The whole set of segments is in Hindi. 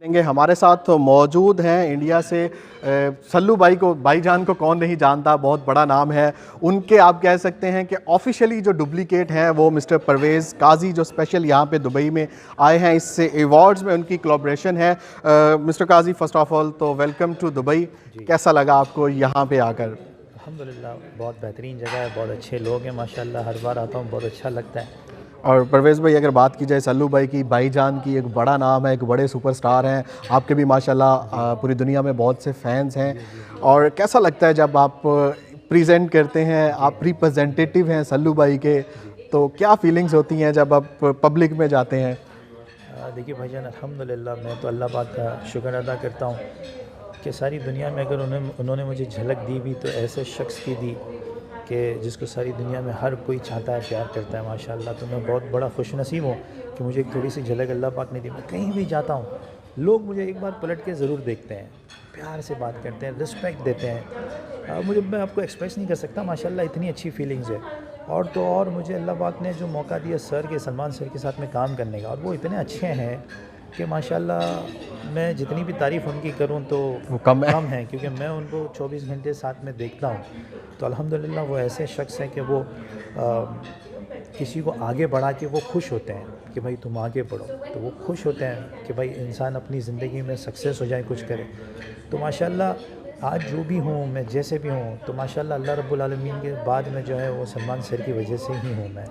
हमारे साथ मौजूद हैं इंडिया से सल्लू भाईजान को कौन नहीं जानता, बहुत बड़ा नाम है। उनके आप कह सकते हैं कि ऑफिशियली जो डुप्लीकेट हैं वो मिस्टर परवेज़ काजी, जो स्पेशल यहाँ पे दुबई में आए हैं, इससे अवार्ड्स में उनकी कोलैबोरेशन है। Mister Qazi, first of all तो वेलकम टू दुबई। कैसा लगा आपको यहाँ पे आकर? अल्हम्दुलिल्लाह, बहुत बेहतरीन जगह है, बहुत अच्छे लोग हैं माशाल्लाह। हर बार आता हूँ, बहुत अच्छा लगता है। और परवेज़ भाई, अगर बात की जाए सल्लू भाई की, भाईजान की, एक बड़ा नाम है, एक बड़े सुपरस्टार हैं, आपके भी माशाल्लाह पूरी दुनिया में बहुत से फैंस हैं। और कैसा लगता है जब आप प्रेजेंट करते हैं, आप रिप्रेजेंटेटिव हैं सल्लू भाई के, तो क्या फीलिंग्स होती हैं जब आप पब्लिक में जाते हैं? देखिए भाईजान, अल्हम्दुलिल्लाह, मैं तो अल्लाह पाक का शुक्र अदा करता हूँ कि सारी दुनिया में अगर उन्होंने मुझे झलक दी भी तो ऐसे शख्स की दी कि जिसको सारी दुनिया में हर कोई चाहता है, प्यार करता है माशाल्लाह। तो मैं बहुत बड़ा खुशनसीब हूँ कि मुझे एक थोड़ी सी झलक अल्लाह पाक ने दी। मैं कहीं भी जाता हूँ, लोग मुझे एक बार पलट के ज़रूर देखते हैं, प्यार से बात करते हैं, रिस्पेक्ट देते हैं। मैं आपको एक्सप्रेस नहीं कर सकता, माशाल्लाह इतनी अच्छी फीलिंग्स है। और तो और मुझे अल्लाह पाक ने जो मौका दिया सलमान सर के साथ में काम करने का, और वो इतने अच्छे हैं कि माशाल्लाह मैं जितनी भी तारीफ़ उनकी करूं तो वो कम है, क्योंकि मैं उनको 24 घंटे साथ में देखता हूं। तो अल्हम्दुलिल्लाह वो ऐसे शख्स हैं कि वो किसी को आगे बढ़ा के वो खुश होते हैं कि भाई तुम आगे बढ़ो, तो वो खुश होते हैं कि भाई इंसान अपनी ज़िंदगी में सक्सेस हो जाए, कुछ करे। तो माशाल्लाह आज जो भी हूँ, मैं जैसे भी हूँ, तो माशाल्लाह अल्लाह रब्बुल आलमीन के बाद में जो है वो सलमान सर की वजह से ही हूँ मैं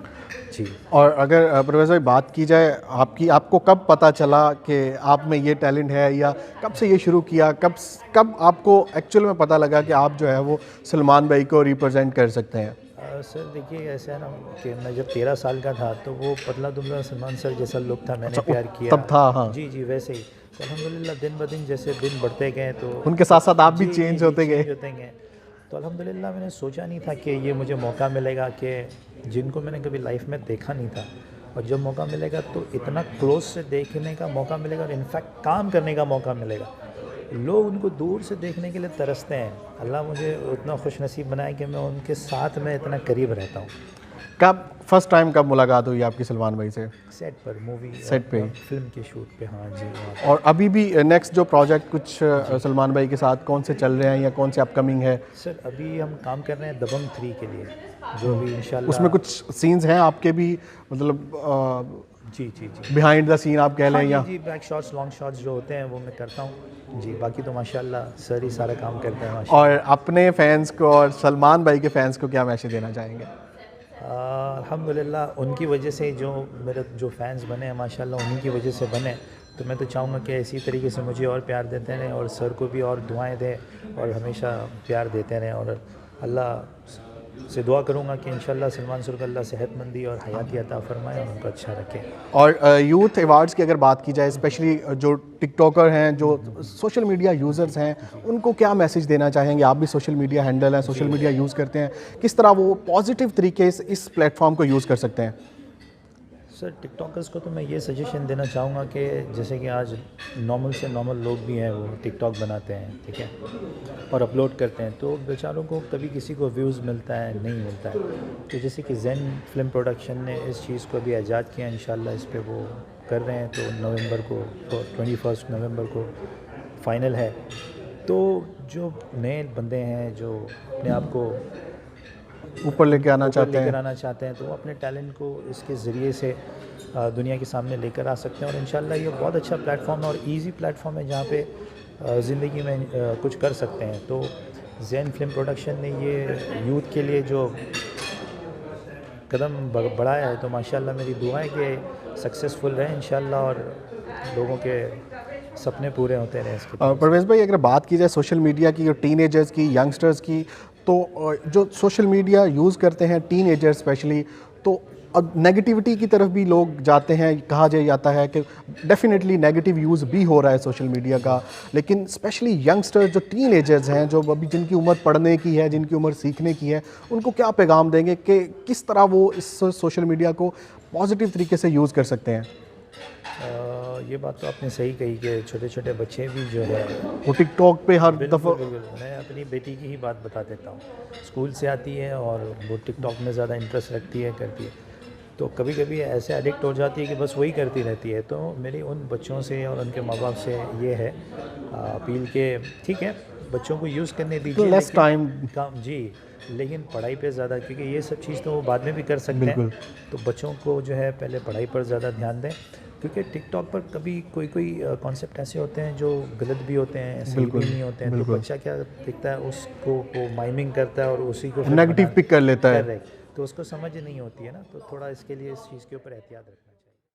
जी। और अगर परवेज़ भाई बात की जाए आपको कब पता चला कि आप में ये टैलेंट है, या कब से ये शुरू किया, कब आपको एक्चुअल में पता लगा कि आप जो है वो सलमान भाई को रिप्रेजेंट कर सकते हैं? सर देखिए, ऐसा है ना कि मैं जब 13 साल का था तो वो पतला दुबला सलमान सर जैसा लुक था, मैंने प्यार किया तब था, हाँ। जी जी, वैसे ही। तो अल्हम्दुलिल्लाह दिन ब दिन जैसे दिन बढ़ते गए तो उनके साथ साथ आप भी जी चेंज जी होते गए। चेंज होते गए। तो अल्हम्दुलिल्लाह मैंने सोचा नहीं था कि ये मुझे मौका मिलेगा, कि जिनको मैंने कभी लाइफ में देखा नहीं था, और जब मौका मिलेगा तो इतना क्लोज से देखने का मौका मिलेगा, और इनफैक्ट काम करने का मौका मिलेगा। लोग उनको दूर से देखने के लिए तरसते हैं। अल्लाह मुझे उतना खुशनसीब बनाया कि मैं उनके साथ में इतना करीब रहता हूँ। फर्स्ट टाइम कब मुलाकात हुई आपकी सलमान भाई से? सेट पर, मूवी सेट पे? फिल्म के शूट पे, हाँ जी। और अभी भी नेक्स्ट जो प्रोजेक्ट कुछ सलमान भाई के साथ कौन से चल रहे हैं या कौन से अपकमिंग है? सर अभी हम काम कर रहे हैं दबंग 3 के लिए, जो भी इंशाल्लाह। उसमें कुछ सीन्स हैं आपके भी, मतलब जी जी जी, बिहाइंड द सीन आप कह लें, हाँ या? जी, बैक शॉट्स, लॉन्ग शॉट्स जो होते हैं वो मैं करता हूँ जी। बाकी तो माशाल्लाह सर ही सारा काम करते हैं माशाल्लाह। और अपने फैंस को और सलमान भाई के फैंस को क्या मैसेज देना चाहेंगे? अल्हम्दुलिल्लाह उनकी वजह से जो मेरे जो फैंस बने हैं माशाल्लाह, उन्हीं की वजह से बने। तो मैं तो चाहूँगा कि इसी तरीके से मुझे और प्यार देते रहें, और सर को भी और दुआएं दें, और हमेशा प्यार देते रहें। और अल्लाह से दुआ करूँगा कि इंशाल्लाह सलमान सर को अल्लाह सेहतमंदी और हयाती अता फरमाए और उनको अच्छा रखे। और यूथ अवार्ड्स की अगर बात की जाए, स्पेशली जो टिकटॉकर हैं, जो सोशल मीडिया यूज़र्स हैं, उनको क्या मैसेज देना चाहेंगे? आप भी सोशल मीडिया हैंडल हैं, सोशल मीडिया यूज़ करते हैं, किस तरह वो पॉजिटिव तरीके से इस प्लेटफॉर्म को यूज़ कर सकते हैं? सर टिकटॉकर्स को तो मैं ये सजेशन देना चाहूँगा कि जैसे कि आज नॉर्मल से नॉर्मल लोग भी हैं, वो टिकटॉक बनाते हैं, ठीक है, और अपलोड करते हैं, तो बेचारों को कभी किसी को व्यूज़ मिलता है, नहीं मिलता है। तो जैसे कि ज़ेन फिल्म प्रोडक्शन ने इस चीज़ को अभी आज़ाद किया, इंशाल्लाह इस पे वो कर रहे हैं। तो नवंबर को, 21 नवंबर को फाइनल है। तो जो नए बंदे हैं जो अपने आप को ऊपर लेके आना चाहते हैं, तो वो अपने टैलेंट को इसके ज़रिए से दुनिया के सामने लेकर आ सकते हैं। और इंशाल्लाह ये बहुत अच्छा प्लेटफॉर्म है और इजी प्लेटफॉर्म है, जहाँ पे ज़िंदगी में कुछ कर सकते हैं। तो ज़ेन फिल्म प्रोडक्शन ने ये यूथ के लिए जो कदम बढ़ाया है, तो माशाल्लाह मेरी दुआ है कि सक्सेसफुल रहे इंशाल्लाह, और लोगों के सपने पूरे होते रहें इसके। परवेज़ भाई, अगर बात की जाए सोशल मीडिया की, टीनेजर्स की, यंगस्टर्स की, तो जो सोशल मीडिया यूज़ करते हैं टीनेजर्स स्पेशली, तो अब नेगेटिविटी की तरफ भी लोग जाते हैं। कहा जाता है कि डेफिनेटली नेगेटिव यूज़ भी हो रहा है सोशल मीडिया का, लेकिन स्पेशली यंगस्टर्स जो टीनेजर्स हैं, जो अभी जिनकी उम्र पढ़ने की है, जिनकी उम्र सीखने की है, उनको क्या पैगाम देंगे कि किस तरह वो इस सोशल मीडिया को पॉजिटिव तरीके से यूज़ कर सकते हैं? ये बात तो आपने सही कही कि छोटे छोटे बच्चे भी जो है वो टिकटॉक पे हर दफ़ा। मैं अपनी बेटी की ही बात बता देता हूँ। स्कूल से आती है और वो टिकटॉक में ज़्यादा इंटरेस्ट रखती है, करती है। तो कभी कभी ऐसे एडिक्ट हो जाती है कि बस वही करती रहती है। तो मेरी उन बच्चों से और उनके माँ बाप से ये है अपील के ठीक है बच्चों को यूज़ करने दीजिए लेस लेकिन टाइम। काम जी, लेकिन पढ़ाई पे ज़्यादा, क्योंकि ये सब चीज़ तो वो बाद में भी कर सकते बिल्कुल। हैं। तो बच्चों को जो है पहले पढ़ाई पर ज़्यादा ध्यान दें, क्योंकि टिकटॉक पर कभी कोई कोई कॉन्सेप्ट ऐसे होते हैं जो गलत भी होते हैं, सही भी बिल्कुल, नहीं होते हैं। तो बिल्कुल। बच्चा क्या देखता है उसको, वो माइमिंग करता है और उसी को फिर नेगेटिव पिक कर लेता है। करेक्ट, तो उसको समझ नहीं होती है ना। तो थोड़ा इसके लिए इस चीज़ के ऊपर एहतियात रखना है।